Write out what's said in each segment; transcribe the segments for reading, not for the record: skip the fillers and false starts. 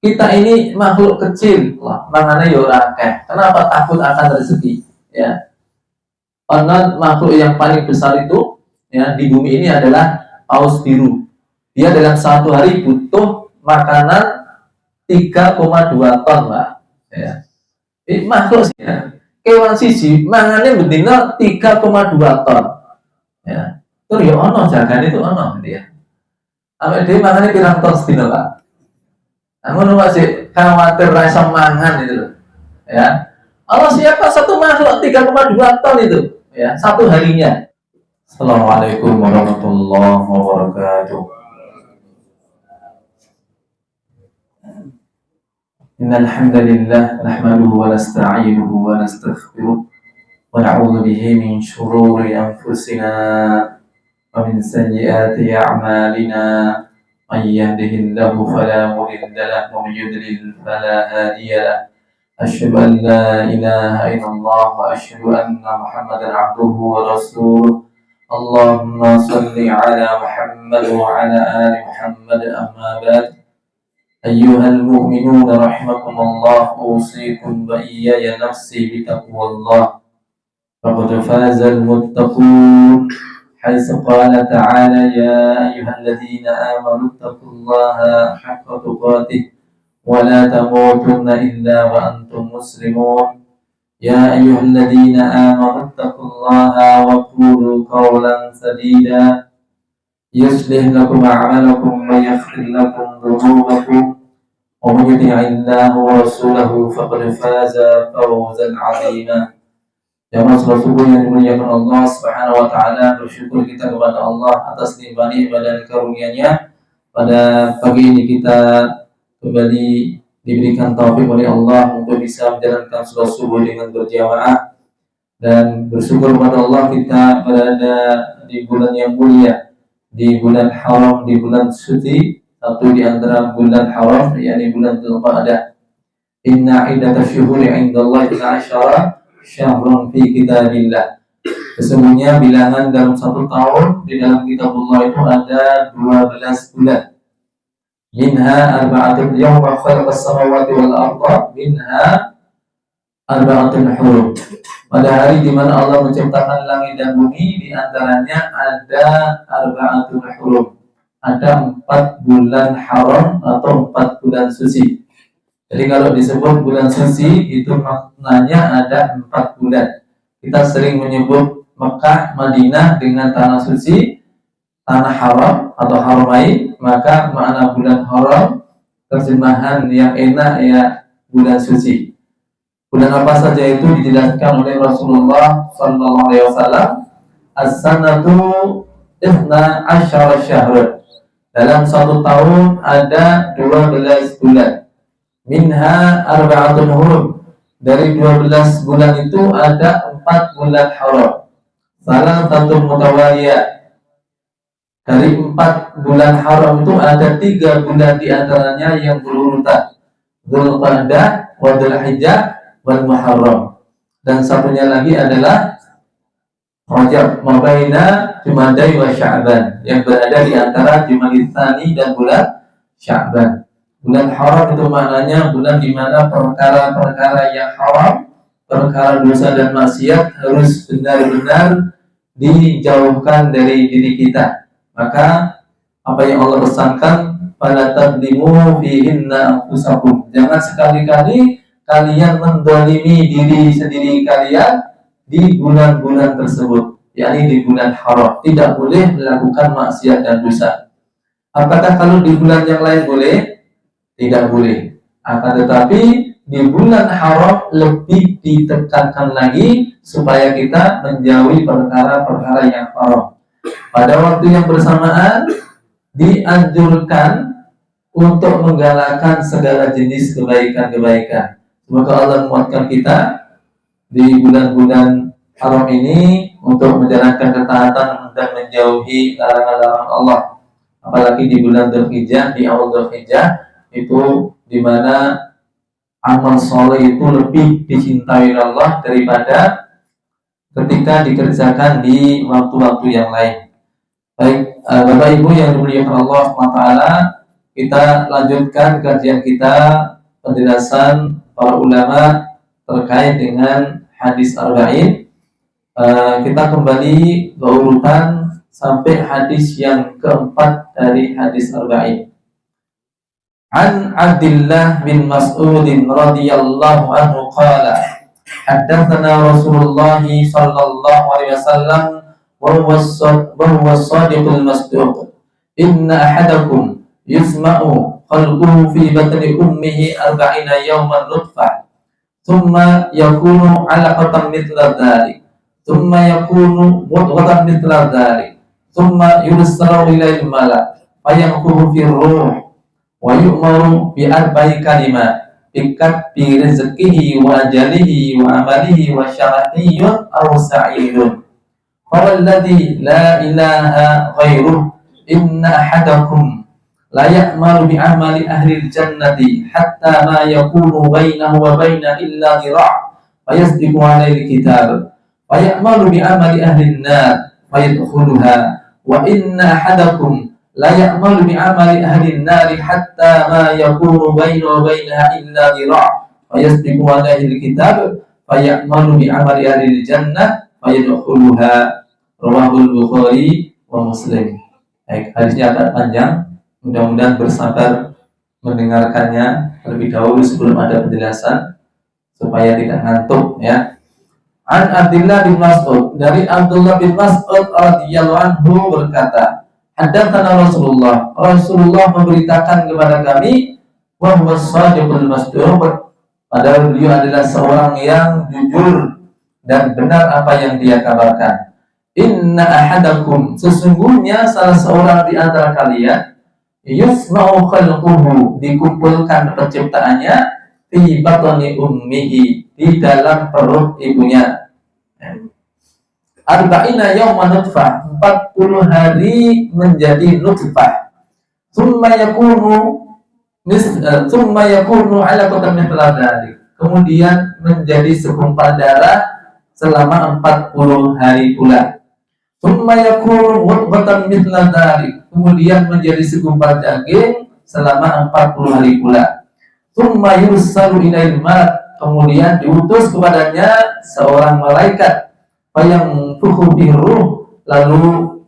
kita ini makhluk kecil lah, makanya ya ora akeh. Kenapa takut akan rezeki? Ya, karena makhluk yang paling besar itu ya di bumi ini adalah paus biru. Dia dalam satu hari butuh makanan 3,2 ton, Mbak. Ya. Ini makhluk sih ya. Kewan siji mangane bedina 3,2 ton. Ya. Terus ya ono jagane itu ono gitu ya. Awake dhewe mangane pirang ton sedina, Pak? Ngono masih khawatir ra iso mangan itu loh. Ya. Allah siapa satu makhluk 3,2 ton itu ya, satu harinya. Assalamualaikum warahmatullahi wabarakatuh. Innal hamdalillah nahmaduhu wa nasta'inuhu wa nastaghfiruh wa na'udzu bihi min shururi anfusina wa min sayyiati a'malina. Man yahdihillahu fala mudilla lahu wa man yudlil fala hadiya lahu. Asyhadu an la ilaha illallah wa asyhadu anna Muhammadan abduhu wa rasuluh. Allahumma shalli ala Muhammad wa ala ali Muhammad, amma ba'd. Ayyuhal mu'minun rahimakumullah, usikum wa iyaya nafsi bitaqwallah. Faqad fazal muttaqun. Haitsu qala ta'ala ya ayyuhalladzina amanu taqullaha haqqa tuqatih wa la tamutunna illa wa antum muslimun. Ya ayyuhalladzina amanu taqullaha wa qulu qawlan sadida yuslih lakum a'malakum wa yaghfir lakum dhunubakum wa man yuti'illaha wa rasulahu faqad faza fawzan 'azima. Jamaah salat subuh yang dimuliakan Allah Subhanahu wa taala, bersyukur kita kepada Allah atas limpahan ibadah dan karunia-Nya. Pada pagi ini kita kembali diberikan taufik oleh Allah untuk bisa menjalankan salat subuh dengan berjamaah, dan bersyukur kepada Allah kita berada di bulan yang mulia, di bulan haram, di bulan suci, satu di antara bulan haram yakni bulan Dzulqa'dah. Inna iddatash syuhuri 'indallahi 'ashara syahrun fi kitabillah. Sesungguhnya bilangan dalam satu tahun di dalam kitabullah itu ada 12 bulan. Minha arba'atun yawma khalaqas samawati wal arda minha arba'atun hurum. Pada hari di mana Allah menciptakan langit dan bumi, di antaranya ada arba'atun hurum. Ada 4 bulan haram atau 4 bulan suci. Jadi kalau disebut bulan suci itu maknanya ada 4 bulan. Kita sering menyebut Mekah, Madinah dengan tanah suci, tanah haram atau haramain. Maka makna bulan haram, terjemahan yang enak ya bulan suci. Bulan apa saja itu dijelaskan oleh Rasulullah sallallahu alaihi wasallam. As-sanatu 12 syahr. Dalam satu tahun ada 12 bulan. Minha arba'atun hurum. Dari 12 bulan itu ada 4 bulan haram. Salah satu mutawaliyah. Dari 4 bulan haram itu ada 3 bulan diantaranya yang berurutan. Dzulqa'dah, wa Dzulhijjah, wal Muharram. Dan satunya lagi adalah Rajab, mabaina Jumadai wa Sya'ban, yang berada di antara Jumadil Tsani dan bulan Sya'ban. Bulan haram itu maknanya bulan di mana perkara-perkara yang haram, perkara dosa dan maksiat harus benar-benar dijauhkan dari diri kita. Maka apa yang Allah pesankan, fala tadlimu fihinna anfusakum. Jangan sekali-kali kalian mendolimi diri sendiri kalian di bulan-bulan tersebut, yakni di bulan haram. Tidak boleh melakukan maksiat dan dosa. Apakah kalau di bulan yang lain boleh? Tidak boleh. Akan tetapi di bulan haram lebih ditekankan lagi supaya kita menjauhi perkara-perkara yang haram. Pada waktu yang bersamaan dianjurkan untuk menggalakkan segala jenis kebaikan-kebaikan. Semoga Allah menguatkan kita di bulan-bulan haram ini untuk menjalankan ketaatan dan menjauhi larangan-larangan Allah. Apalagi di bulan Dzulhijjah, di awal Dzulhijjah itu di mana amal soleh itu lebih dicintai Allah daripada ketika dikerjakan di waktu-waktu yang lain. Baik, Bapak Ibu yang dimuliakan Allah SWT, kita lanjutkan kajian kita, penjelasan para ulama terkait dengan hadis arba'in. Kita kembali berurutan sampai hadis yang keempat dari hadis arba'in. An Abdullah bin Mas'ud radhiyallahu anhu qala haddatsana Rasulullah sallallahu alaihi wasallam wa huwa as-sadiqul masduq inna ahadakum yusma'u khalquhu fi batni ummihi 40 yawman nutfah thumma yakunu 'alaqatan mithla dhalik thumma yakunu mudghatan mithla dhalik thumma yursalu ilaihi malak fayanfukhu fi ruh wa yu'maru bi arba'i kalimat bi rizqihi wa ajalihi wa amalihi wa syara'iyyun aw sa'idun fawalladhi la ilaha ghairuh inna ahadakum la ya'malu bi amali ahli jannati hatta ma yakunu bainahu wa baina illa dhira' fayasbiqu alaihi kitab fa ya'malu bi amali ahli an-nar fayadkhuluha wa inna ahadakum la ya'malu bi amali ahli an-nar hatta ma yakunu bainahu wa bainaha illa dhira' fayasbiqu alaihi kitab fa ya'malu bi amali ahli jannah fayadkhuluha. Rawahul Bukhari wa Muslim. Baik, hadisnya agak panjang. Mudah-mudahan bersabar mendengarkannya terlebih dahulu sebelum ada penjelasan supaya tidak ngantuk ya. An Abdullah bin Mas'ud, dari Abdullah bin Mas'ud radhiyallahu anhu berkata, haddatsana Rasulullah memberitakan kepada kami wa huwa as-sadiqul masduq, padahal beliau adalah seorang yang jujur dan benar apa yang dia kabarkan. Inna ahadakum, sesungguhnya salah seorang di antara kalian yusma'u khalquhu, dikumpulkan penciptaannya fi batni ummihi, di dalam perut ibunya. Arba'ina yawman nutfah, 40 hari menjadi nutfah. Tsumma yakunu 'alaqatan mithla dzalik, kemudian menjadi segumpal darah selama 40 hari pula. Tsumma yakunu mudghatan mithla dzalik, kemudian menjadi segumpal daging selama 40 hari pula. Tsumma yursalu ilaihi malak, kemudian diutus kepadanya seorang malaikat. Fayanfukhu fihi ruh, lalu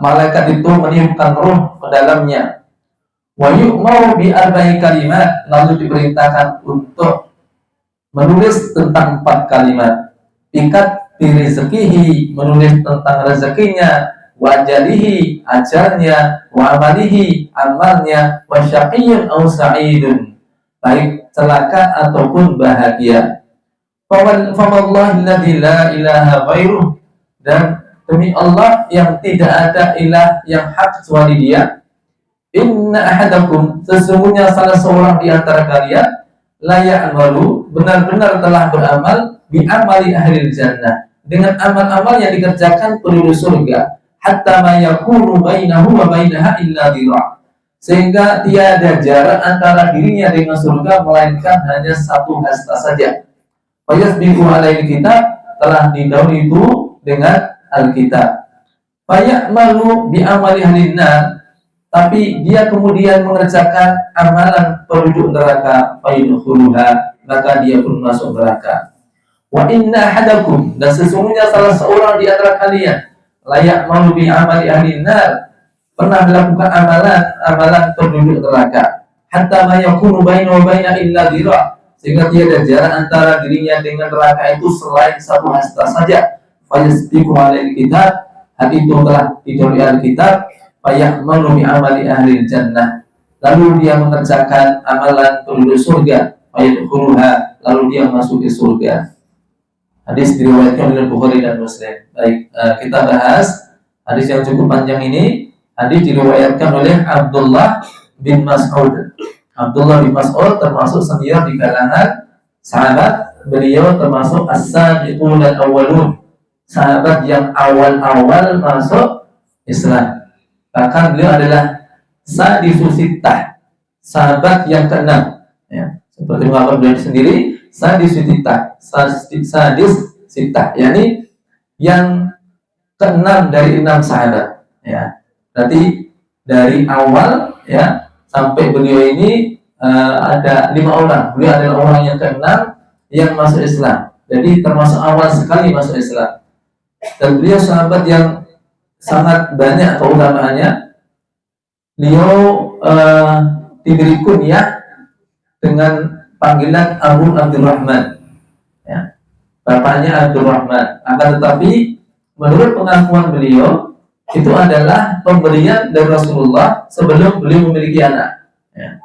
malaikat itu meniupkan ruh ke dalamnya. Wa yu'maru bi arba'i kalimat, lalu diperintahkan untuk menulis tentang 4 kalimat. Pikat rizqihi, menulis tentang rezekinya, wa ajalihi, ajalnya, wa amalihi, amalnya, wa syaqiyyun aw sa'idun, baik celaka ataupun bahagia. Fawallahi alladzi la ilaha ghairuh, dan demi Allah yang tidak ada ilah yang hak kecuali Dia. Inna ahadakum, sesungguhnya salah seorang di antara kalian la ya'malu, benar-benar telah beramal bi amali ahli jannah, dengan amal-amal yang dikerjakan penduduk surga, hatta ma yakunu bainahu wa bainaha illa dhira', sehingga tiada jarak antara dirinya dengan surga melainkan hanya 1 hasta saja. Fayasbiqu alaihi kitab, telah didahului itu dengan Alkitab. Fayamalu bi amali ahli nar, tapi dia kemudian mengerjakan amalan penduduk neraka. Fayadkhuluha, maka dia pun masuk neraka. Wa inna ahadakum, dan sesungguhnya salah seorang di antara kalian la ya'malu bi amali ahli nar, pernah melakukan amalan penduduk neraka, hatta ma yakunu bainahu wa baina illa dhira', sehingga tiada jarak antara dirinya dengan neraka itu selain 1 hasta saja. Fayasbiqu alaihi kitab, hati itu telah didahului Alkitab. Fayamalu bi amali ahli jannah, lalu dia mengerjakan amalan penduduk surga. Fayadkhuluha, lalu dia masuk ke surga. Hadis diriwayatkan oleh Bukhari dan Muslim. Baik, kita bahas hadis yang cukup panjang ini. Hadis diriwayatkan oleh Abdullah bin Mas'ud. Abdullah bin Mas'ud termasuk senior di kalangan sahabat. Beliau termasuk as-sabiqun al-awwalun, sahabat yang awal-awal masuk Islam. Bahkan beliau adalah sadisu sittah, sahabat yang ke-6 ya. Seperti mengatakan beliau sendiri, sadis sittah, yakni yang ke-6 dari 6 sahabat ya. Berarti dari awal ya sampai beliau ini ada 5 orang. Beliau adalah orang yang ke-6 yang masuk Islam. Jadi termasuk awal sekali masuk Islam. Dan beliau sahabat yang sangat banyak keutamaannya. Beliau diberi kunyah dengan panggilan Abu Abdurrahman. Ya. Bapaknya Abdurrahman. Akan tetapi menurut pengakuan beliau itu adalah pemberian dari Rasulullah sebelum beliau memiliki anak. Ya.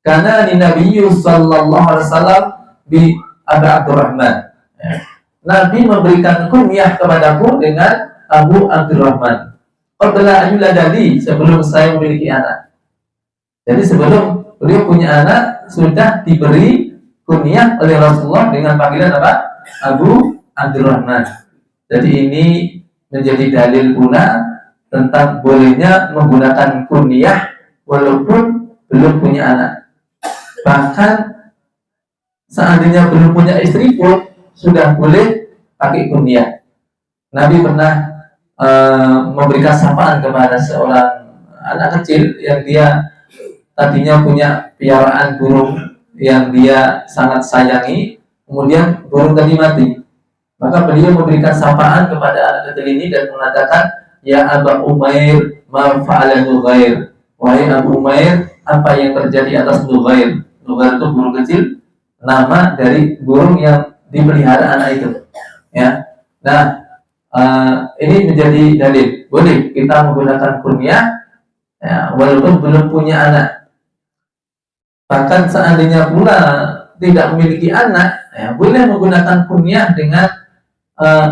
Karena di Nabi Sallallahu Alaihi Wasallam di Abu Abdurrahman. Ya. Nabi memberikan kunyah kepadaku dengan Abu Abdurrahman. Qabla ayuladadi, sebelum saya memiliki anak. Jadi sebelum beliau punya anak sudah diberi kunyah oleh Rasulullah dengan panggilan apa? Abu Abdurrahman. Jadi ini menjadi dalil pula tentang bolehnya menggunakan kunyah walaupun belum punya anak. Bahkan seandainya belum punya istri pun sudah boleh pakai kunyah. Nabi pernah memberikan sapaan kepada seorang anak kecil yang dia tadinya punya piaraan burung yang dia sangat sayangi, kemudian burung tadi mati. Maka beliau memberikan sapaan kepada anak kecil ini dan mengatakan, ya Aba Umair, ma fa'ala Nughair. Wahai Abu Umair, apa yang terjadi atas Nughair? Nughair itu burung kecil, nama dari burung yang dipelihara anak itu. Ya, nah ini menjadi dalil boleh kita menggunakan kunyah ya, walaupun belum punya anak. Bahkan seandainya pula tidak memiliki anak, ya, boleh menggunakan kunyah dengan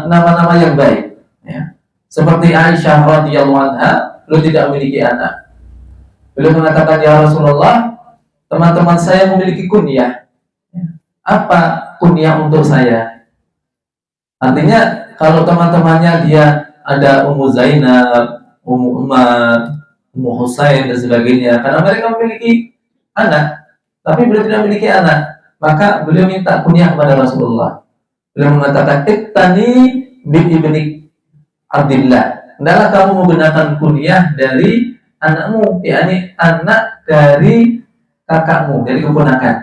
nama-nama yang baik. Ya. Seperti Aisyah radhiyallahu anha, beliau tidak memiliki anak. Beliau mengatakan, ya Rasulullah, teman-teman saya memiliki kunyah. Ya. Apa kunyah untuk saya? Artinya kalau teman-temannya dia ada Ummu Zainab, Ummu Umar, Ummu Husain dan sebagainya, karena mereka memiliki anak, tapi beliau tidak memiliki anak, maka beliau minta kunyah kepada Rasulullah. Beliau mengatakan, iktani bi ibni Abdillah. Hendaklah kamu menggunakan kunyah dari anakmu, yakni anak dari kakakmu, dari keponakan.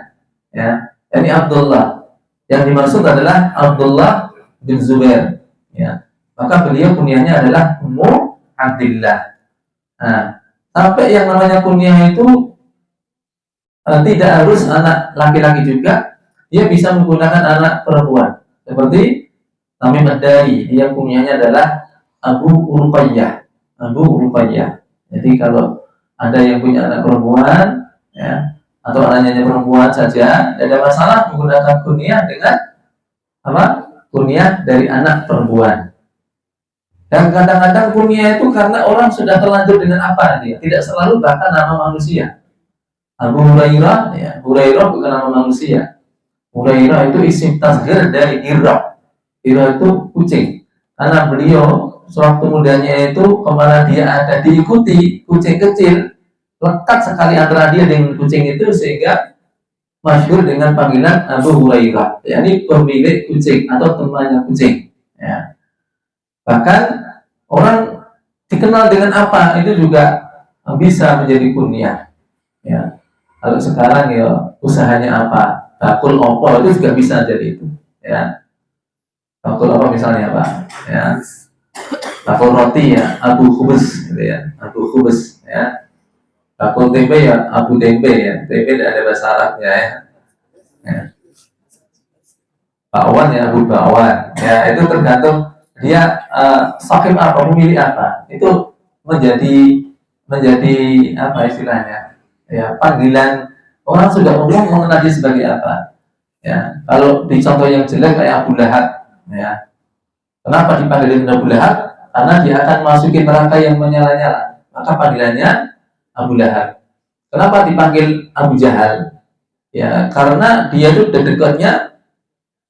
Ya, yakni Abdullah. Yang dimaksud adalah Abdullah bin Zubair. Ya, maka beliau kunyahnya adalah Ummu Abdillah. Nah, sampai yang namanya kunyah itu tidak harus anak laki-laki juga, dia bisa menggunakan anak perempuan. Seperti Tamim Ad-Dari, dia kunyahnya adalah Abu Ruqayyah. Abu Ruqayyah. Jadi kalau ada yang punya anak perempuan, ya, atau anaknya perempuan saja, tidak ada masalah menggunakan kunyah dengan apa? Kunyah dari anak perempuan. Dan kadang-kadang kunyah itu karena orang sudah terlanjur dengan apa dia, tidak selalu bahkan nama manusia. Abu Hurairah, ya, Hurairah bukan nama manusia. Hurairah itu isim tasghir dari Hira. Hira itu kucing. Karena beliau sewaktu mudanya itu kemana dia ada diikuti kucing kecil, lekat sekali antara dia dengan kucing itu sehingga masyhur dengan panggilan Abu Hurairah, yakni pemilik kucing atau temannya kucing. Ya. Bahkan orang dikenal dengan apa itu juga bisa menjadi kunyah. Ya. Kalau sekarang ya usahanya apa? Bakul opo itu juga bisa jadi itu. Ya. Bakul opo misalnya apa? Ya. Bakul roti ya, Abu Khubus gitu ya. Abu Khubus ya. Bakul tempe ya, Abu tempe ya. Tempe tidak ada bahasa Arabnya ya. Ya. Bakwan ya, Abu bakwan. Ya, itu tergantung dia sahib apa, memilih apa. Itu menjadi apa istilahnya? Ya, panggilan orang sudah umum mengenal dia sebagai apa. Ya, kalau di contoh yang jelek kayak Abu Lahab, ya. Kenapa dipanggil Abu Lahab? Karena dia akan masukin neraka yang menyala-nyala. Maka panggilannya Abu Lahab. Kenapa dipanggil Abu Jahal? Ya, karena dia itu dekatnya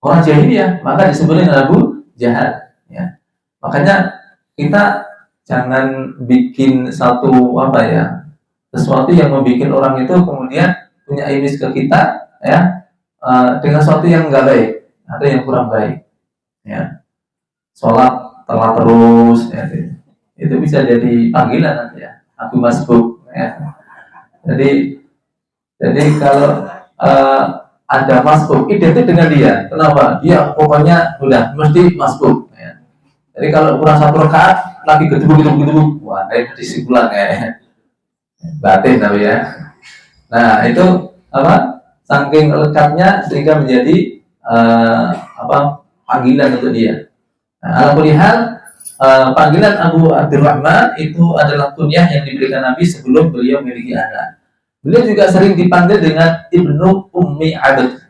orang jahiliyah, maka disebutnya Abu Jahal. Ya. Makanya kita jangan bikin satu apa ya, sesuatu yang membuat orang itu kemudian punya image ke kita, ya, dengan sesuatu yang nggak baik atau yang kurang baik. Ya. Sholat telat terus, ya, itu bisa jadi panggilan nanti ya. Abu Masbuk. Ya. Jadi kalau ada masbuk identik dengan dia. Kenapa? Dia pokoknya udah mesti masbuk. Ya. Jadi kalau kurang satu rakaat lagi gedebuk, wah kayak kesimpulan kayak batin tapi ya. Nah itu apa? Saking lekatnya sehingga menjadi panggilan untuk dia. Nah, alhamdulillah panggilan Abu Abdurrahman itu adalah kunyah yang diberikan Nabi sebelum beliau memiliki anak. Beliau juga sering dipanggil dengan Ibnu Ummi Abd.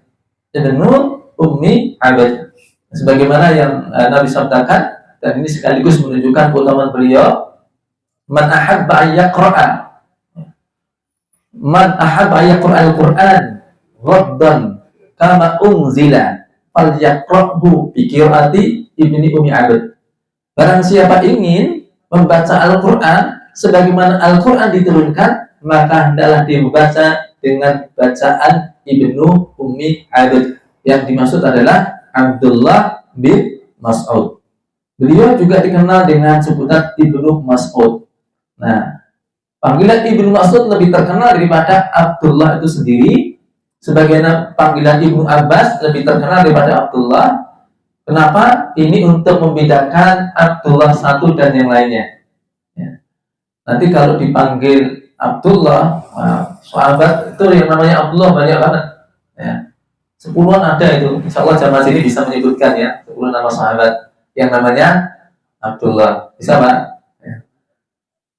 Ibnu Ummi Abd. Sebagaimana yang Nabi sabdakan, dan ini sekaligus menunjukkan keutamaan beliau, Man ahabba ayyaqra'a al-Qur'an ghaddan kama unzila falyaqra'hu bi qira'ati Ibni Ummi Abd. Barang siapa ingin membaca Al-Qur'an sebagaimana Al-Qur'an diturunkan, maka hendaklah dia membaca dengan bacaan Ibnu Ummi Abd. Yang dimaksud adalah Abdullah bin Mas'ud. Beliau juga dikenal dengan sebutan Ibnu Mas'ud. Nah, panggilan Ibnu Mas'ud lebih terkenal daripada Abdullah itu sendiri. Sebagaimana panggilan Ibnu Abbas lebih terkenal daripada Abdullah. Kenapa? Ini untuk membedakan Abdullah satu dan yang lainnya. Ya. Nanti kalau dipanggil Abdullah, sahabat itu yang namanya Abdullah banyak banget. Ya. 10-an ada itu. Insya Allah jamaah sini bisa menyebutkan ya 10 nama sahabat yang namanya Abdullah. Bisa Pak? Ya.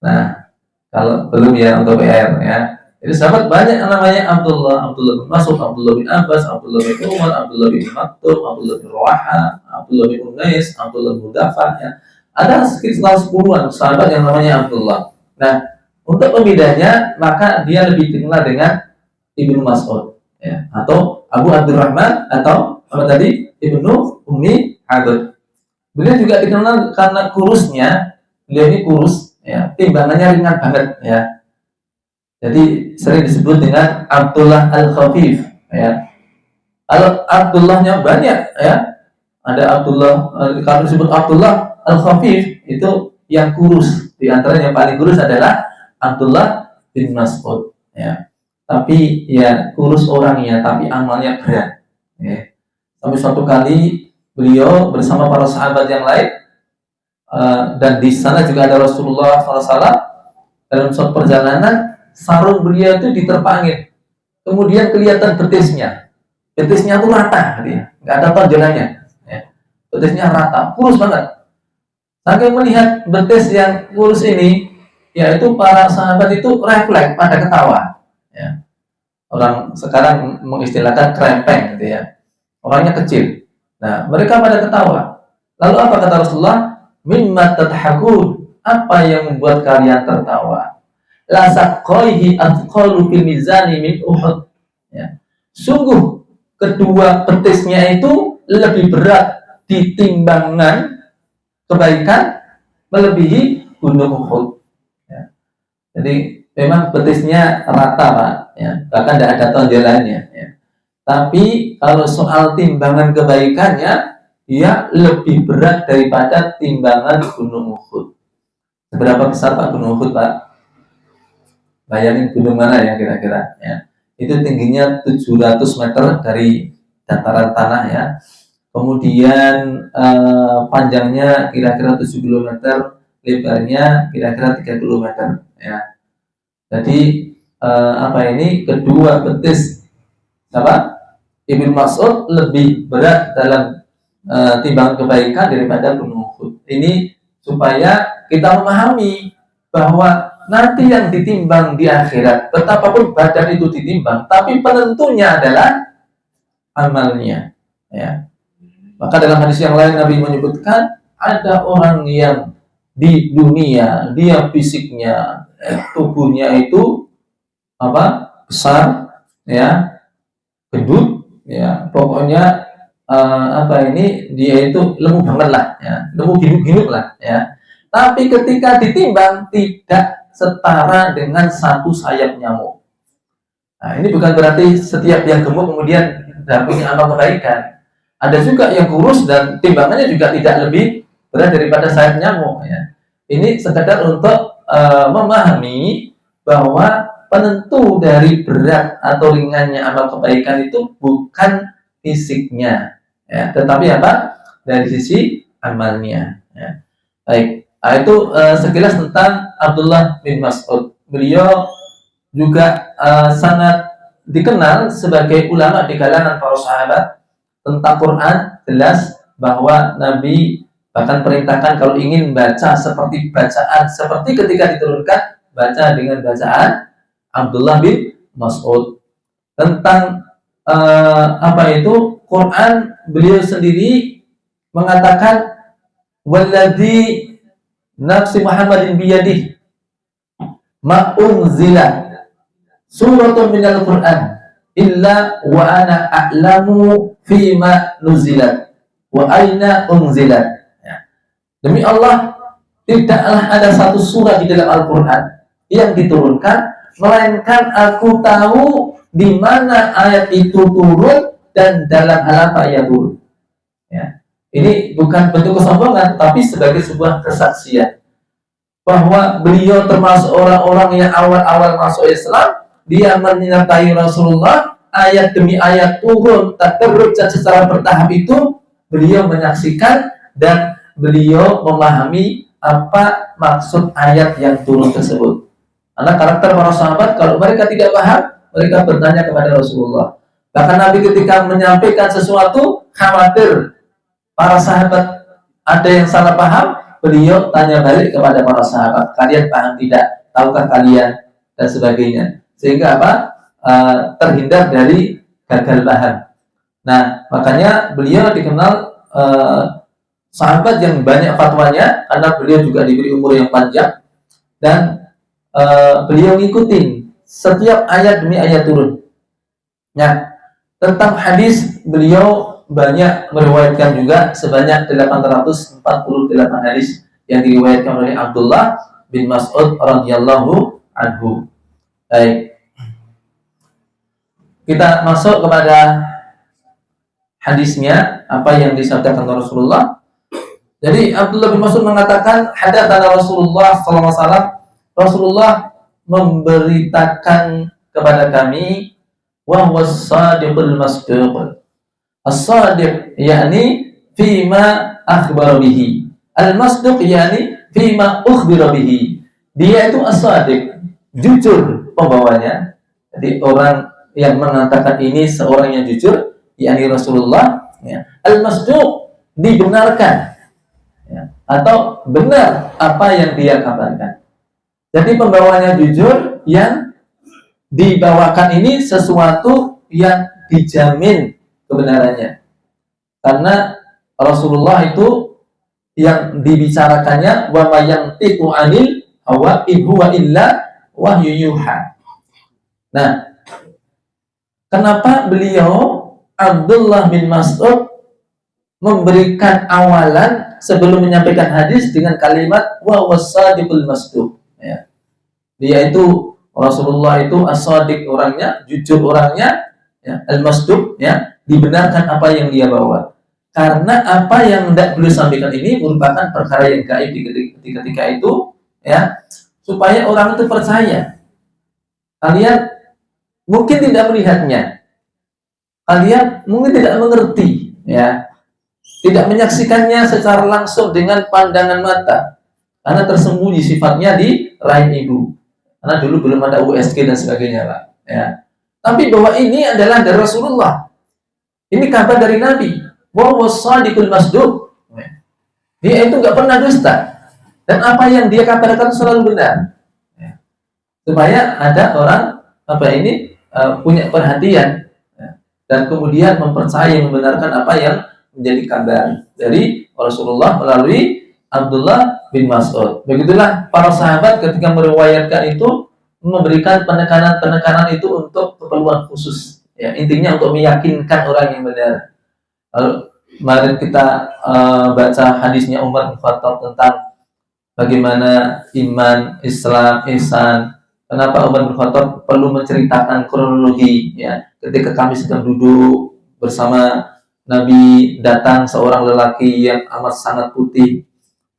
Nah, kalau belum ya untuk PR ya. Jadi sahabat banyak yang namanya Abdullah bin Mas'ud, Abdullah bin Abbas, Abdullah bin Umar, Abdullah bin Maktum, Abdullah bin Rawaha, Abdullah bin Unais, Abdullah bin Mudafa ya. Ada sekitar 10-an sahabat yang namanya Abdullah. Nah, untuk pembedanya maka dia lebih dikenal dengan Ibnu Mas'ud ya, atau Abu Abdurrahman atau apa tadi? Ibnu Ummi Abd. Beliau juga dikenal karena kurusnya. Beliau ini kurus ya, timbangannya ringan banget ya. Jadi sering disebut dengan Abdullah Al-Khafif ya. Kalau Abdullahnya banyak ya. Ada Abdullah, kalau disebut Abdullah Al-Khafif itu yang kurus. Di antara yang paling kurus adalah Abdullah bin Mas'ud ya. Tapi ya kurus orangnya, tapi amalnya berat ya. Sampai suatu kali beliau bersama para sahabat yang lain dan di sana juga ada Rasulullah SAW. Dalam suatu perjalanan sarung beliau itu diterpangin, kemudian kelihatan betisnya tuh rata, nggak ada tonjolannya ya. Betisnya rata, kurus banget. Saking melihat betis yang kurus ini, yaitu para sahabat itu refleks pada ketawa ya. Orang sekarang mengistilahkan krempeng gitu ya, orangnya kecil. Nah, mereka pada ketawa. Lalu apa kata Rasulullah? Mimma tadhakun, apa yang membuat kalian tertawa? La saqaihi athqalu fil mizani min Uhud ya. Sungguh kedua betisnya itu lebih berat di timbangan kebaikan melebihi gunung Uhud ya. Jadi memang betisnya rata Pak ya, bahkan tidak ada tonjolannya ya. Tapi kalau soal timbangan kebaikannya, dia lebih berat daripada timbangan gunung Uhud. Seberapa besar Pak gunung Uhud Pak? Bayangin gunung mana ya kira-kira ya. Itu tingginya 700 meter dari dataran tanah ya. Kemudian panjangnya kira-kira 7 km, lebarnya kira-kira 3 km ya. Jadi kedua betis Ibnu Mas'ud lebih berat dalam timbangan kebaikan daripada gunung Uhud. Ini supaya kita memahami bahwa nanti yang ditimbang di akhirat, betapapun badan itu ditimbang, tapi penentunya adalah amalnya ya. Maka dalam hadis yang lain Nabi menyebutkan ada orang yang di dunia dia fisiknya tubuhnya itu besar ya, gendut ya, pokoknya dia itu lemu banget lah ya, lemu ginuk-ginuk lah ya. Tapi ketika ditimbang tidak setara dengan satu sayap nyamuk. Nah, ini bukan berarti setiap yang gemuk kemudian punya amal kebaikan. Ada juga yang kurus dan timbangannya juga tidak lebih berat daripada sayap nyamuk ya. Ini sekedar untuk memahami bahwa penentu dari berat atau ringannya amal kebaikan itu bukan fisiknya, ya, tetapi apa? Dari sisi amalnya. Ya. Baik, itu sekilas tentang Abdullah bin Mas'ud. Beliau juga sangat dikenal sebagai ulama di kalangan para sahabat. Tentang Quran jelas bahwa Nabi bahkan perintahkan kalau ingin baca seperti bacaan seperti ketika diturunkan, baca dengan bacaan Abdullah bin Mas'ud. Tentang apa itu Quran, beliau sendiri mengatakan walladzi nafsi Muhammadin biyadihi ma unzila suratun minal Quran illa wa ana a'lamu fima nuzilat wa aina unzilat. Ya. Demi Allah, tidaklah ada satu surah di dalam Al-Quran yang diturunkan melainkan aku tahu di mana ayat itu turun dan dalam hal apa ia turun. Ya. Ini bukan bentuk kesombongan, tapi sebagai sebuah kesaksian bahwa beliau termasuk orang-orang yang awal-awal masuk Islam. Dia menyertai Rasulullah, ayat demi ayat turun tadarruj secara bertahap itu beliau menyaksikan dan beliau memahami apa maksud ayat yang turun tersebut. Karena karakter para sahabat, kalau mereka tidak paham, mereka bertanya kepada Rasulullah. Bahkan Nabi ketika menyampaikan sesuatu, khawatir para sahabat ada yang salah paham, beliau tanya balik kepada para sahabat, kalian paham tidak? Tahukah kalian? Dan sebagainya. Sehingga apa? Terhindar dari gagal paham. Nah, makanya beliau dikenal sahabat yang banyak fatwanya karena beliau juga diberi umur yang panjang dan beliau ngikutin setiap ayat demi ayat turun. Nah, tentang hadis beliau banyak meriwayatkan juga sebanyak 848 hadis yang diriwayatkan oleh Abdullah bin Mas'ud radhiyallahu anhu. Baik. Kita masuk kepada hadisnya, apa yang disabdakan Rasulullah. Jadi Abdullah bin Mas'ud mengatakan, hadatsana Rasulullah sallallahu alaihi wasallam, Rasulullah memberitakan kepada kami wa huwas shadiqul masduq. As-shadiq yakni fima akhbara bihi. Al-masduq yakni fima ukhbira bihi. Dia itu as-shadiq, jujur pembawanya. Jadi orang yang mengatakan ini seorang yang jujur, yakni Rasulullah, ya. Al-masduq dibenarkan, ya, atau benar apa yang dia kabarkan. Jadi pembawanya jujur, yang dibawakan ini sesuatu yang dijamin kebenarannya. Karena Rasulullah itu yang dibicarakannya wa mayantiqu anil hawa in huwa illa wahyu yuha. Nah, kenapa beliau Abdullah bin Mas'ud memberikan awalan sebelum menyampaikan hadis dengan kalimat wa wasadiqul masduq, ya. Dia itu Rasulullah itu as-sadiq orangnya, jujur orangnya, ya, al-masduq, ya, dibenarkan apa yang dia bawa. Karena apa yang hendak beliau sampaikan ini merupakan perkara yang gaib di ketika itu, ya, supaya orang itu percaya. Kalian mungkin tidak melihatnya, kalian mungkin tidak mengerti, ya, tidak menyaksikannya secara langsung dengan pandangan mata, karena tersembunyi sifatnya di rahim ibu. Karena dulu belum ada USG dan sebagainya, Pak, ya. Tapi bahwa ini adalah dari Rasulullah, ini kabar dari Nabi. Wa wasadiqul masduq. Dia itu nggak pernah dusta, dan apa yang dia kabarkan selalu benar, ya. Supaya ada orang apa ini punya perhatian, ya, dan kemudian mempercayai, membenarkan apa yang menjadi kabar dari Rasulullah melalui Abdullah bin Mas'ud. Begitulah para sahabat ketika meriwayatkan itu memberikan penekanan itu untuk keperluan khusus, ya, intinya untuk meyakinkan orang yang benar. Lalu kemarin kita baca hadisnya Umar bin Khattab tentang bagaimana iman, Islam, ihsan. Kenapa Umar bin Khattab perlu menceritakan kronologi, ya, ketika kami sedang duduk bersama Nabi, datang seorang lelaki yang amat sangat putih,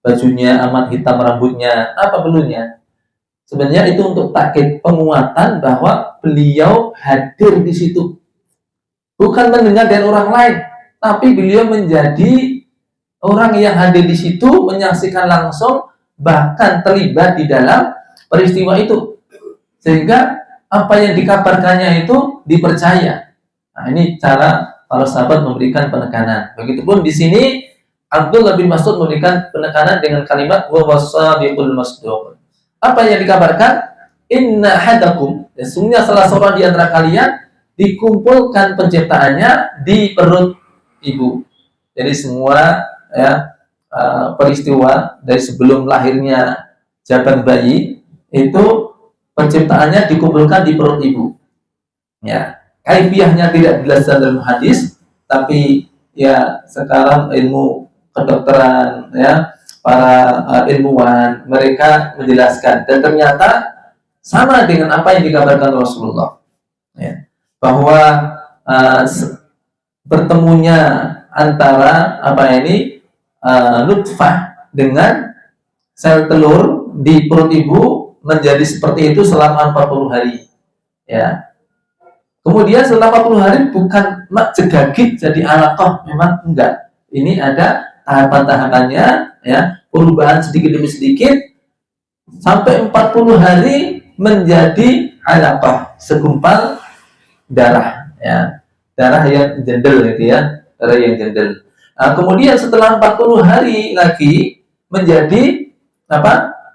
bajunya amat hitam, rambutnya apa perlunya? Sebenarnya itu untuk takkid, penguatan bahwa beliau hadir di situ. Bukan mendengar dari orang lain, tapi beliau menjadi orang yang hadir di situ, menyaksikan langsung, bahkan terlibat di dalam peristiwa itu. Sehingga apa yang dikabarkannya itu dipercaya. Nah, ini cara para sahabat memberikan penekanan. Begitupun di sini Abdullah bin Mas'ud memberikan penekanan dengan kalimat wa wasadiqul masduq. Apa yang dikabarkan? Inna hadakum, sesungguhnya salah seorang di antara kalian dikumpulkan penciptaannya di perut ibu. Jadi semua ya peristiwa dari sebelum lahirnya jaban bayi itu penciptaannya dikumpulkan di perut ibu. Ya, kaifiahnya tidak dijelaskan dalam hadis, tapi ya sekarang ilmu kedokteran ya para ilmuwan mereka menjelaskan dan ternyata sama dengan apa yang dikabarkan Rasulullah ya, bahwa bertemunya antara nutfah dengan sel telur di perut ibu menjadi seperti itu selama 40 hari ya. Kemudian selama 40 hari bukan jegagit jadi alaqah, memang enggak. Ini ada tahapan-tahapannya ya, perubahan sedikit demi sedikit sampai 40 hari menjadi alaqah, segumpal darah ya. Darah yang jendel gitu ya, darah yang jendel. Nah, kemudian setelah 40 hari lagi menjadi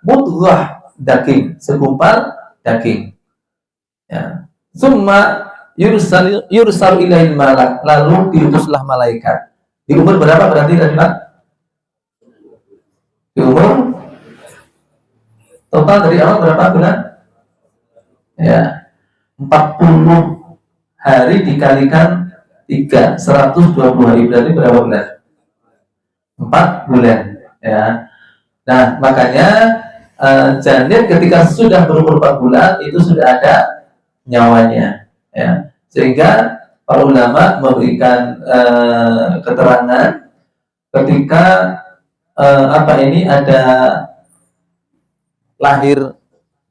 mudghah, daging, segumpal daging. Ya. Summa yursal ilail malak, lalu diutuslah malaikat. Di umur berapa berarti tadi Pak? Di umur total dari awal berapa bulan? Ya, 40 hari dikalikan 3, 120 hari berarti berapa bulan? 4 bulan ya. Nah, makanya janin ketika sudah berumur 4 bulan itu sudah ada nyawanya ya. Sehingga para ulama memberikan keterangan ketika ada lahir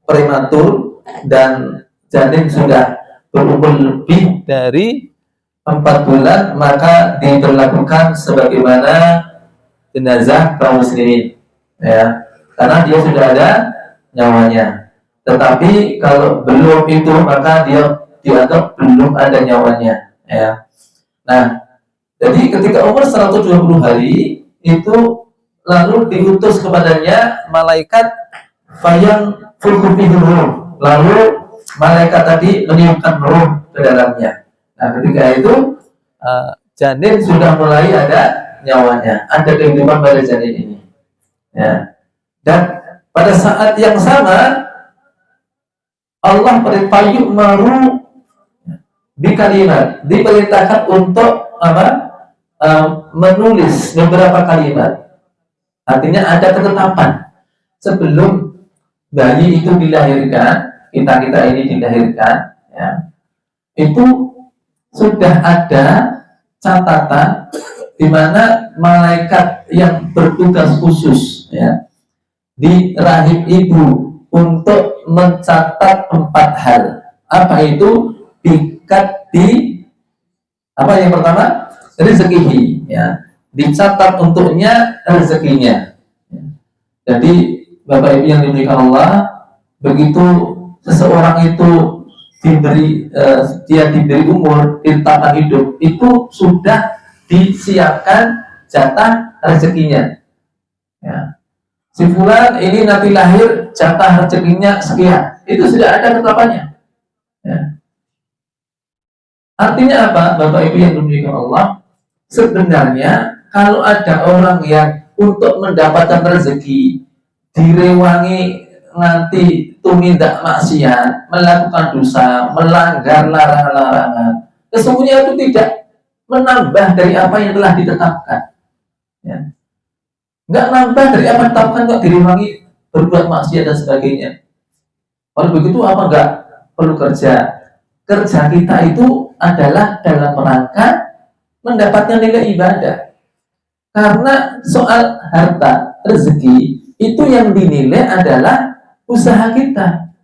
prematur dan janin sudah berumur lebih dari 4 bulan, maka diberlakukan sebagaimana jenazah kaum muslimin ya, karena dia sudah ada nyawanya. Tetapi kalau belum itu maka dia dianggap belum ada nyawanya ya. Nah, jadi ketika umur 120 hari itu lalu diutus kepadanya malaikat fayang fulkufihiruh, lalu malaikat tadi meniupkan roh ke dalamnya. Nah, ketika itu janin sudah mulai ada nyawanya, ada kehidupan pada janin ini ya. Dan pada saat yang sama Allah perintahkan maru di kalimat, diperintahkan untuk menulis beberapa kalimat. Artinya ada ketetapan sebelum bayi itu dilahirkan, kita ini dilahirkan ya, itu sudah ada catatan di mana malaikat yang bertugas khusus ya di rahim ibu untuk mencatat 4 hal. Apa itu? Yang pertama rezeki ya, dicatat untuknya rezekinya. Jadi Bapak Ibu yang dimuliakan Allah, begitu seseorang itu dia diberi umur, ditetapkan hidup, itu sudah disiapkan jatah rezekinya ya. Si fulan ini nanti lahir jatah rezekinya sekian, itu sudah ada ketetapannya ya. Artinya apa, Bapak Ibu yang dimuliakan Allah? Sebenarnya kalau ada orang yang untuk mendapatkan rezeki direwangi nanti tumindak maksiat, melakukan dosa, melanggar larangan-larangan, sesungguhnya itu tidak menambah dari apa yang telah ditetapkan ya. Nggak nambah dari apa yang ditetapkan, kok direwangi berbuat maksiat dan sebagainya. Kalau begitu apa nggak perlu kerja? Kerja kita itu adalah dalam rangka mendapatkan nilai ibadah. Karena soal harta, rezeki, itu yang dinilai adalah usaha kita,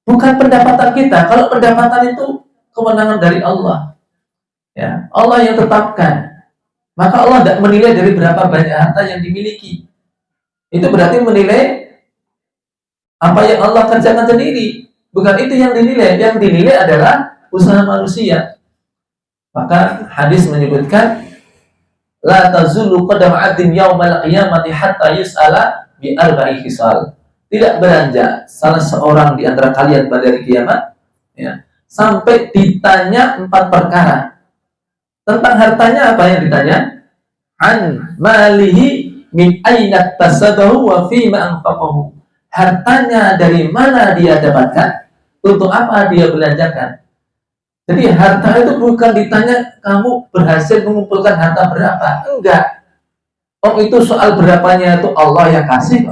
bukan pendapatan kita. Kalau pendapatan itu kewenangan dari Allah. Ya, Allah yang tetapkan. Maka Allah tidak menilai dari berapa banyak harta yang dimiliki. Itu berarti menilai apa yang Allah kerjakan sendiri. Bukan itu yang dinilai. Yang dinilai adalah usaha manusia. Maka hadis menyebutkan, la tazulu qadam 'abdin yaumal qiyamati hatta yus'ala bi arba'i khisal. Tidak beranjak salah seorang di antara kalian pada hari kiamat, ya, sampai ditanya 4 perkara. Tentang hartanya apa yang ditanya? An malihi min aina tasabahu wa fima anfaqahu. Hartanya dari mana dia dapatkan, untuk apa dia belanjakan. Jadi harta itu bukan ditanya kamu berhasil mengumpulkan harta berapa, enggak. Oh, itu soal berapanya itu Allah yang kasih,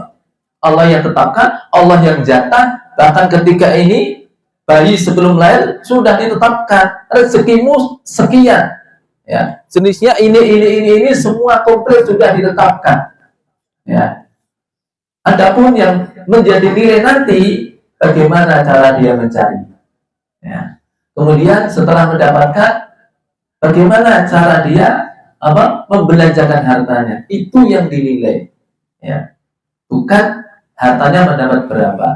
Allah yang tetapkan, Allah yang jatah. Bahkan ketika ini bayi sebelum lahir sudah ditetapkan rezekimu sekian. Ya, jenisnya ini semua komplit sudah ditetapkan. Ya. Adapun yang menjadi nilai nanti bagaimana cara dia mencari. Ya. Kemudian setelah mendapatkan, bagaimana cara dia membelanjakan hartanya. Itu yang dinilai. Ya. Bukan hartanya mendapat berapa.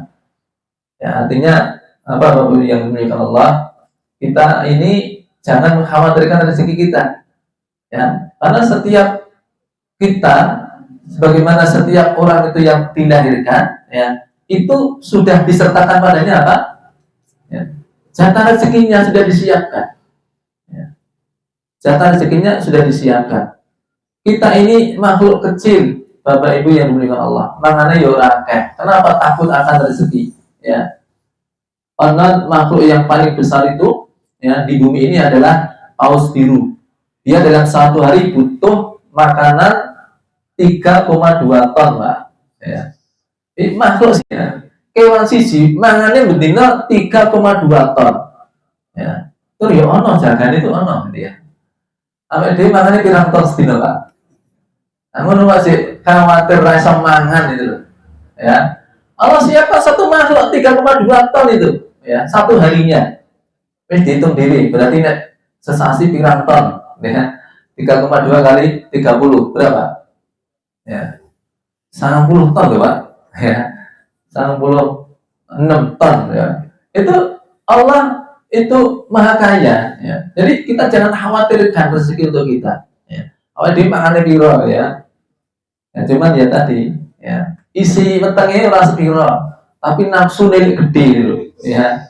Ya, artinya apa yang dimuliakan Allah, kita ini jangan mengkhawatirkan rezeki kita, ya, karena setiap kita, sebagaimana setiap orang itu yang dilahirkan, ya, itu sudah disertakan padanya apa? Ya, jatah rezekinya sudah disiapkan, ya, jatah rezekinya sudah disiapkan. Kita ini makhluk kecil, Bapak Ibu yang dimuliakan Allah, makanya yorakeh. Kenapa takut akan rezeki? Ya, karena makhluk yang paling besar itu, ya, di bumi ini adalah paus biru. Dia dalam satu hari butuh makanan 3,2 ton, Pak. Ya. Makhluk ya. Kewan siji mangane betina 3,2 ton. Ya. Tur ya ono jagane itu ono dia. Awake dhewe mangane pirang ton sedina, Pak. Ngono masih khawatir ra iso mangan itu loh. Ya. Allah siapa satu makhluk 3,2 ton itu, ya, satu harinya. Wis dihitung diri, berarti nek sesasi pirang ton, ya. 3,2 kali 30 berapa? Ya. 90 ton loh, Pak. Ya. 96 ton, ya. Itu Allah itu maha kaya, ya. Jadi kita jangan khawatirkan rezeki untuk kita, ya. Awake dhewe mangane piro, ya. Ya cuman ya tadi, ya. Isi wetenge ora sepiro, tapi nafsu nek gede lho, ya.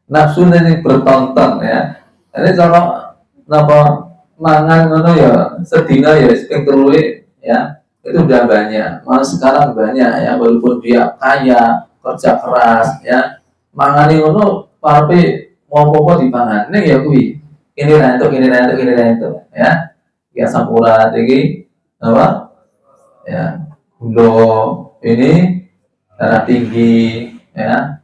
Nafsu ini bertonton, ya. Jadi kalau napa mangan ngono ya sedina ya ping 3, ya. Itu udah banyak. Malah sekarang banyak, ya, walaupun dia kaya, kerja keras, ya. Mangane ngono parepe mau apa dipangan. Ning ya kuwi. Ini ra entuk, ya. Ya sampura iki apa? Ya. Gula ini darah tinggi, ya.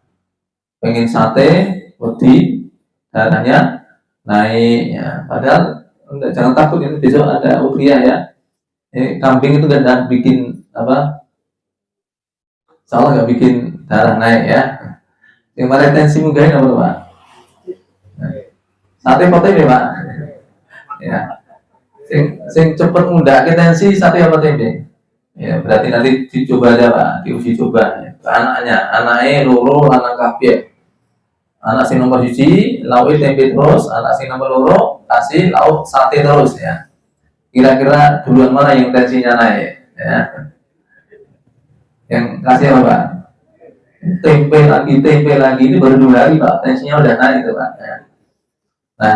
Pengen sate wedi darahnya naik, ya. Padahal jangan takut, ini besok ada ubriah, ya. Kambing itu kan bikin apa? Salah nggak bikin darah naik, ya. Yang mana tensi mugain apa, Pak? Sate tempe, Pak. Ya. Sing cepet mudah ke tensi sate apa tempe? Ya, berarti nanti dicoba aja, Pak. Diuji coba, ya. Anaknya loro lanang kabeh. Anak sing nomor 1 lauk tempe terus, anak sing nomor 2 kasih lauk sate terus, ya. Kira-kira duluan mana yang tensinya naik, ya? Yang kasih apa, Pak? Tempe lagi ini baru 2 hari, Pak, tensinya udah naik itu, Pak, ya. Nah,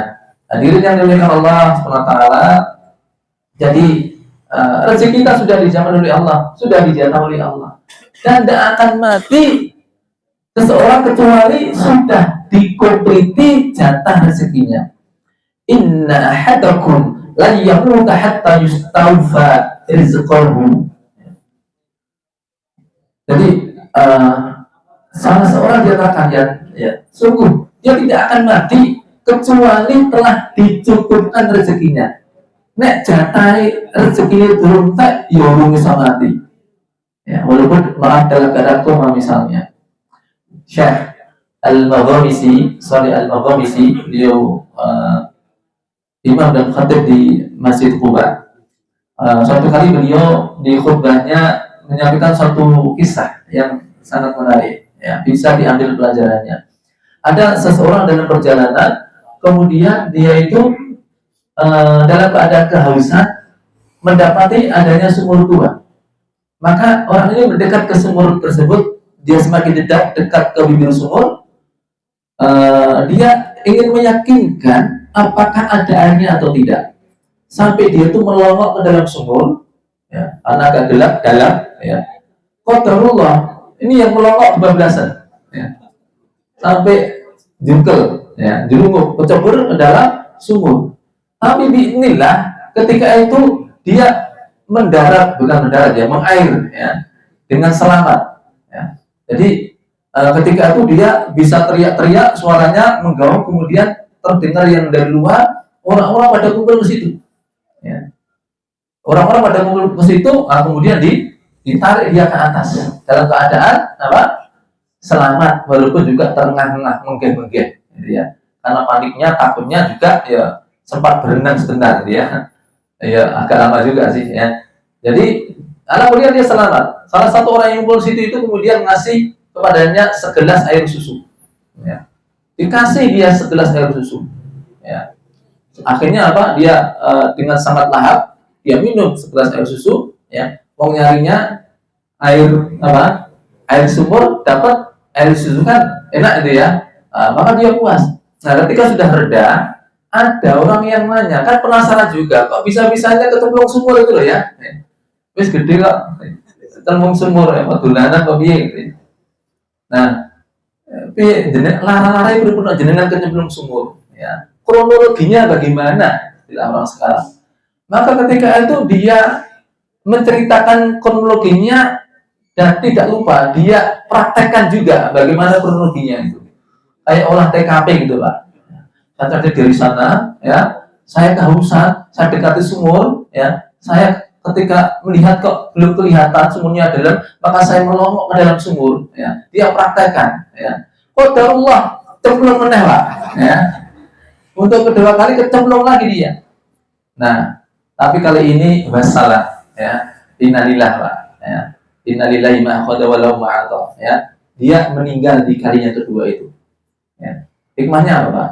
hadirin yang dimuliakan Allah SWT, jadi rezeki kita sudah dijamin oleh Allah, sudah dijatah oleh Allah, dan tidak akan mati seseorang kecuali sudah dikompliti jatah rezekinya. Inna ahadakum la yamuta hatta yustawfa rizqahu. Jadi salah seorang dikatakan, ya, sungguh dia tidak akan mati kecuali telah dicukupkan rezekinya. Nek jatah rezekinya belum tak, ya belum bisa mati. Ya, walaupun maaf dalam keadaan koma misalnya. Syekh Al-Maghamisi, Shalih Al-Maghamisi, beliau imam dan khatib di Masjid Quba. Suatu kali beliau di khutbahnya menyampaikan suatu kisah yang sangat menarik, ya, bisa diambil pelajarannya. Ada seseorang dalam perjalanan, kemudian dia itu dalam keadaan kehausan mendapati adanya sumur tua. Maka orang ini mendekat ke sumur tersebut. Dia semakin dekat ke bibir sumur. Dia ingin meyakinkan apakah ada airnya atau tidak. Sampai dia itu melongok ke dalam sumur, ya, karena agak gelap dalam, ya. Qadarullah, ini yang melongok kebablasan, ya, sampai jungkel, ya, jerunguk, kecebur ke dalam sumur. Tapi bi'inillah, ketika itu dia mendarat, bukan mendarat, ya, mengair, ya, dengan selamat, ya. Jadi ketika itu dia bisa teriak-teriak, suaranya menggaung, kemudian terdengar yang dari luar, orang-orang pada kumpul ke situ, ya. Orang-orang pada kumpul ke situ, kemudian ditarik dia ke atas, ya, dalam keadaan apa? Selamat, walaupun juga terengah-engah, menggeh-menggeh, gitu ya. Karena paniknya, takutnya juga, ya, sempat berenang sebentar, gitu ya. Ya, agak lama juga sih, ya. Jadi, kemudian dia selamat. Salah satu orang yang kumpul situ itu kemudian ngasih kepadanya segelas air susu, ya. Dikasih dia segelas air susu, ya. Akhirnya apa? Dia dengan sangat lahap dia minum segelas air susu, ya. Wong nyarinya air apa? Air sumur, dapat air susu kan enak itu, ya. Maka dia puas. Nah, ketika sudah reda, ada orang yang nanya, kan penasaran juga, kok bisa-bisanya kecemplung sumur itu loh, ya. Wis gede kok, kecemplung sumur, ya, dolanan kok piye gitu. Nah, piye lara-lara itu pun jenengan kecemplung sumur, ya. Kronologinya bagaimana di orang sekarang? Maka ketika itu dia menceritakan kronologinya dan tidak lupa dia praktekkan juga bagaimana kronologinya itu. Kayak olah TKP gitu, Pak. Saya dari sana, ya, saya kehausan, saya dekati sumur, ya, saya ketika melihat kok belum kelihatan sumurnya dalam, maka saya melongok ke dalam sumur, ya. Dia praktekkan, ya. Qadarullah, cemplung meneh, Pak, ya. Untuk kedua kali kecemplung lagi dia. Nah, tapi kali ini wassalam, ya. Innalillah, Pak, ya. Innalillahi ma akhadha wa lahu ma ata, ya. Dia meninggal di kalinya kedua itu. Ya. Hikmahnya apa, Pak?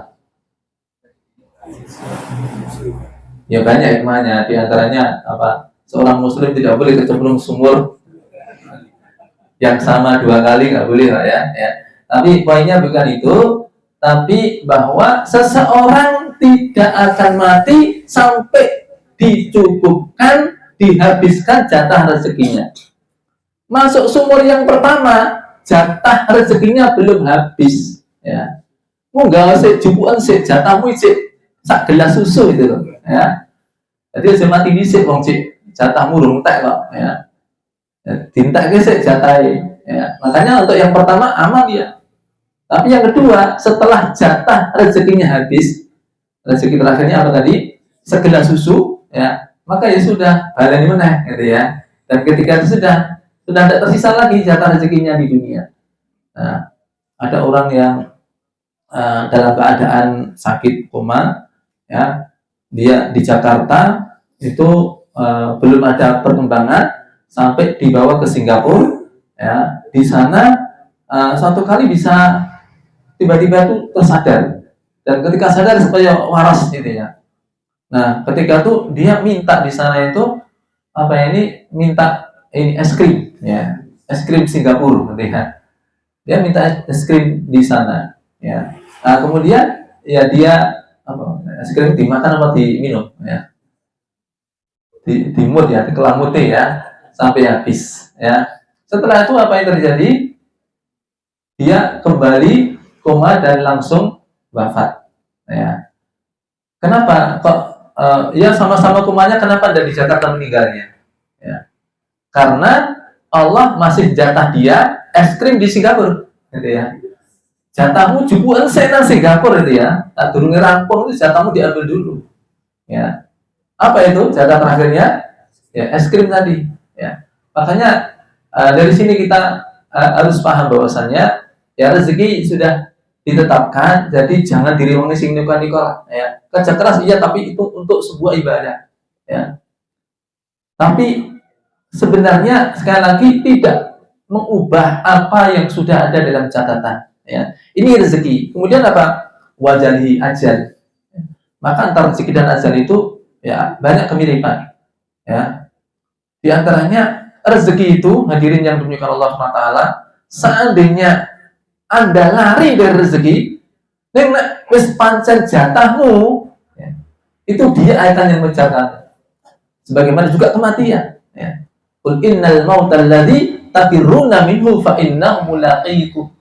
Ya banyak hikmahnya, di antaranya apa? Seorang muslim tidak boleh kecemplung sumur yang sama dua kali, nggak boleh, Pak, ya. Tapi poinnya bukan itu, tapi bahwa seseorang tidak akan mati sampai dicukupkan, dihabiskan jatah rezekinya. Masuk sumur yang pertama, jatah rezekinya belum habis, ya. Munggah sik jupuan sik jatahmu sik sak gelas susu itu loh, ya. Jadi saya mati dhisik wong sik jatahmu rung entek kok, ya. Dintekke sik jatahe, ya. Makanya untuk yang pertama aman dia. Tapi yang kedua, setelah jatah rezekinya habis, rezeki terakhirnya apa tadi? Segelas susu, ya. Maka ya sudah, baleni meneh gitu, ya. Dan ketika itu sudah tidak tersisa lagi jatah rezekinya di dunia. Nah, ada orang yang dalam keadaan sakit koma, ya, dia di Jakarta itu belum ada perkembangan sampai dibawa ke Singapura, ya. Di sana suatu kali bisa tiba-tiba itu tersadar, dan ketika sadar supaya waras gitu, ya. Nah, ketika itu dia minta di sana itu apa ya, ini minta ini es krim, ya, es krim Singapura, gitu, ya. Dia minta es krim di sana, ya. Nah, kemudian ya dia apa, es krim dimakan apa diminum, ya, dimut, ya, dikelamuti, ya, sampai habis, ya. Setelah itu apa yang terjadi? Dia kembali koma dan langsung wafat, ya. Kenapa kok ya sama-sama komanya, kenapa dari Jakarta meninggalnya, ya? Karena Allah masih jatah dia es krim di Singapura, gitu, ya. Jatahmu jupuan saya nang Singapura itu, ya. Tak durunge rampung itu jatahmu diambil dulu, ya. Apa itu jatah terakhirnya? Ya, es krim tadi, ya. Makanya dari sini kita harus paham bahwasannya Ya rezeki sudah ditetapkan, jadi jangan direwangi sing niko-niko ya. Kerja keras iya, tapi itu untuk sebuah ibadah ya. Tapi sebenarnya sekali lagi tidak mengubah apa yang sudah ada dalam catatan ya. Ini rezeki. Kemudian apa? Wajali ajal. Maka antara rezeki dan ajal itu ya banyak kemiripan ya. Di antaranya rezeki itu, hadirin yang dimuliakan Allah SWT, seandainya Anda lari dari rezeki, nek wis pancen jatahmu ya, itu dia akan yang menjaga. Sebagaimana juga kematian ya. Qul innal mautal ladzi tafirruna minhu fa innahu mulaqikum.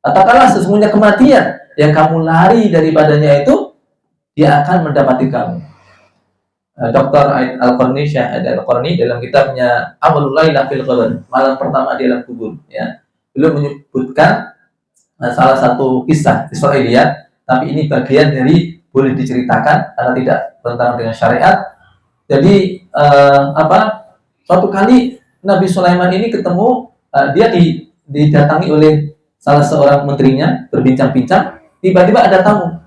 Katakanlah sesungguhnya kematian yang kamu lari daripadanya itu dia akan mendapati kamu. Dr. Al-Qarni, Syahid Al-Qarni dalam kitabnya Amalul Laila fil Qabr, malam pertama di alam kubur ya. Beliau menyebutkan salah satu kisah Israiliyat, tapi ini bagian dari boleh diceritakan karena tidak bertentangan dengan syariat. Jadi suatu kali Nabi Sulaiman ini ketemu, dia didatangi oleh salah seorang menterinya, berbincang-bincang, tiba-tiba ada tamu.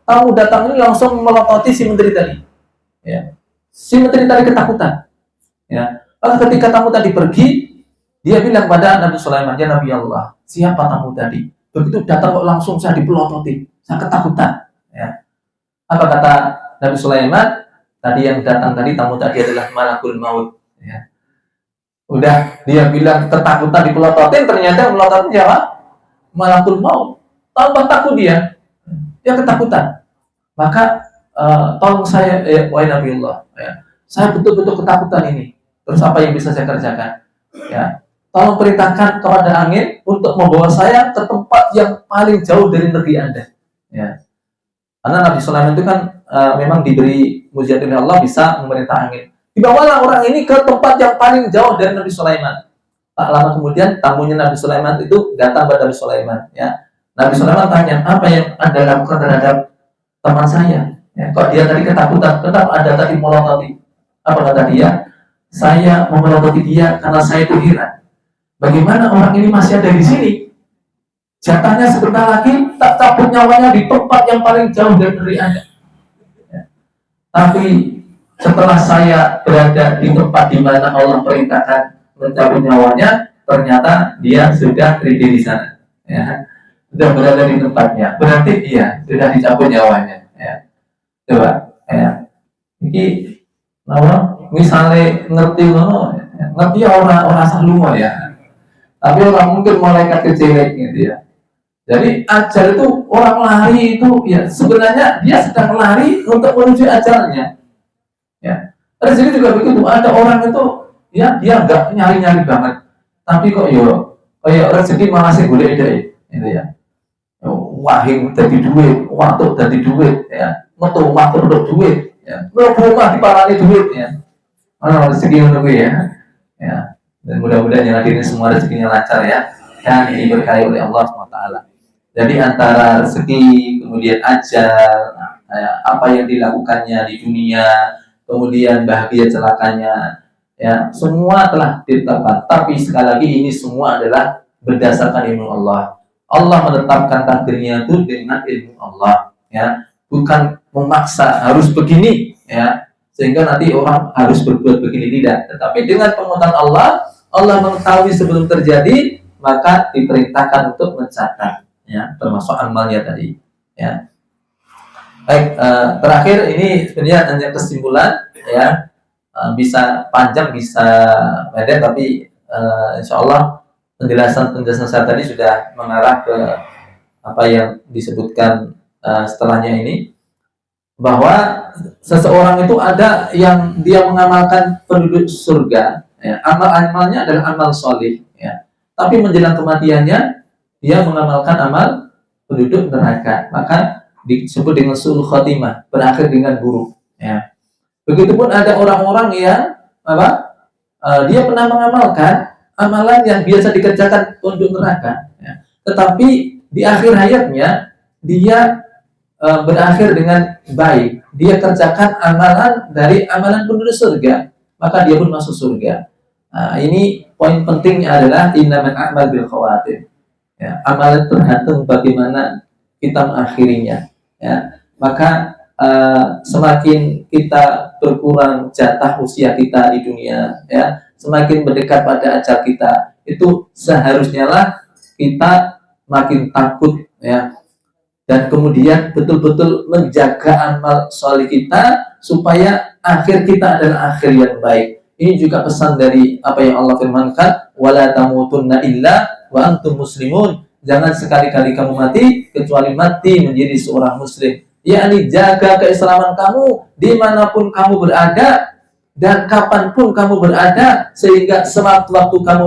Tamu datang ini langsung melototi si menteri tadi. Ya. Si menteri tadi ketakutan. Ya. Lalu ketika tamu tadi pergi, dia bilang pada Nabi Sulaiman, "Ya Nabi Allah, siapa tamu tadi? Begitu datang kok langsung saya dipelototi, saya ketakutan." Ya. Apa kata Nabi Sulaiman? Tadi yang datang tadi, tamu tadi adalah malakul maut. Ya. Udah dia bilang ketakutan dipelototin, ternyata melototin siapa? Malakul maut. Tambah takut dia ketakutan. Maka tolong saya, wahai Nabi Allah, ya, saya betul-betul ketakutan ini. Terus apa yang bisa saya kerjakan? Ya, tolong perintahkan kepada angin untuk membawa saya ke tempat yang paling jauh dari negeri Anda. Ya. Karena Nabi Sulaiman itu kan memang diberi mujizat oleh Allah bisa memerintah angin. Dibawalah orang ini ke tempat yang paling jauh dari Nabi Sulaiman. Tak lama kemudian tamunya Nabi Sulaiman itu datang kepada Nabi Sulaiman. Ya. Nabi Sulaiman tanya, apa yang Anda lakukan terhadap teman saya? Ya, kok dia tadi ketakutan? Kenapa Anda tadi melototi? Apa kata dia? Saya memelototi dia karena saya itu heran. Bagaimana orang ini masih ada di sini? Jatahnya sebentar lagi tak cabut nyawanya di tempat yang paling jauh dari Anda. Ya. Tapi setelah saya berada di tempat di mana Allah perintahkan mencabut nyawanya, ternyata dia sudah ready di sana. Ya. Sudah berada di tempatnya. Berarti dia sudah dicabut nyawanya. Ya. Coba, ya. Ini misalnya ngerti ngerti orang salumo ya. Tapi orang mungkin malaikat kecil gitu ya. Jadi ajal itu orang lari itu ya sebenarnya dia sedang lari untuk menuju ajalnya. Ya. Rezeki juga begitu. Ada orang itu ya dia nggak nyari-nyari banget, tapi kok kayak rezeki malah sih boleh ide gitu ya. Wahing jadi duit, waktu jadi duit ya. Metu waktu untuk duit ya. Rumah diparani duit ya. Rezeki untuk ya. Ya. Dan mudah-mudahan yang hadirin semua rezekinya lancar ya. Dan ini berkahi oleh Allah SWT. Jadi antara rezeki, kemudian ajal, apa yang dilakukannya di dunia, kemudian bahagia celakanya, ya semua telah ditetapkan. Tapi sekali lagi ini semua adalah berdasarkan ilmu Allah. Allah menetapkan takdirnya itu dengan ilmu Allah, ya bukan memaksa harus begini, ya sehingga nanti orang harus berbuat begini tidak. Tetapi dengan pengetahuan Allah, Allah mengetahui sebelum terjadi, maka diperintahkan untuk mencatat, ya termasuk amalnya tadi, ya. Baik, terakhir ini sebenarnya hanya kesimpulan, ya bisa panjang bisa pendek, tapi insya Allah penjelasan saya tadi sudah mengarah ke apa yang disebutkan setelahnya ini, bahwa seseorang itu ada yang dia mengamalkan penduduk surga, ya, amal-amalnya adalah amal solih, ya, tapi menjelang kematiannya dia mengamalkan amal penduduk neraka, maka disebut dengan su'ul khotimah, berakhir dengan buruk, ya. Begitupun ada orang-orang yang dia pernah mengamalkan amalan yang biasa dikerjakan penduduk neraka, ya. Tetapi di akhir hayatnya dia berakhir dengan baik, dia kerjakan amalan dari amalan penduduk surga, maka dia pun masuk surga. Ini poin pentingnya adalah innamal a'mal bil khawatim, Ya, amal tergantung bagaimana kita mengakhirinya. Ya, maka semakin kita berkurang jatah usia kita di dunia, ya, semakin mendekat pada ajal kita, itu seharusnya lah kita makin takut, ya, dan kemudian betul-betul menjaga amal soleh kita supaya akhir kita adalah akhir yang baik. Ini juga pesan dari apa yang Allah firmankan, wala tamutunna illa wa antum muslimun. Jangan sekali-kali kamu mati kecuali mati menjadi seorang muslim. Yakni jaga keislaman kamu dimanapun kamu berada dan kapanpun kamu berada, sehingga sewaktu-waktu kamu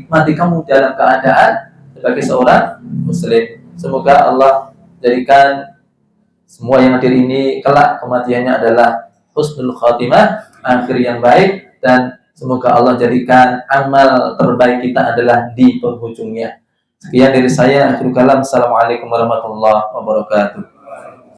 mati kamu dalam keadaan sebagai seorang muslim. Semoga Allah jadikan semua yang hadir ini kelak kematiannya adalah husnul khatimah, akhir yang baik, dan semoga Allah jadikan amal terbaik kita adalah di penghujungnya. Sekian dari saya, akhirul kalam. Assalamualaikum warahmatullahi wabarakatuh.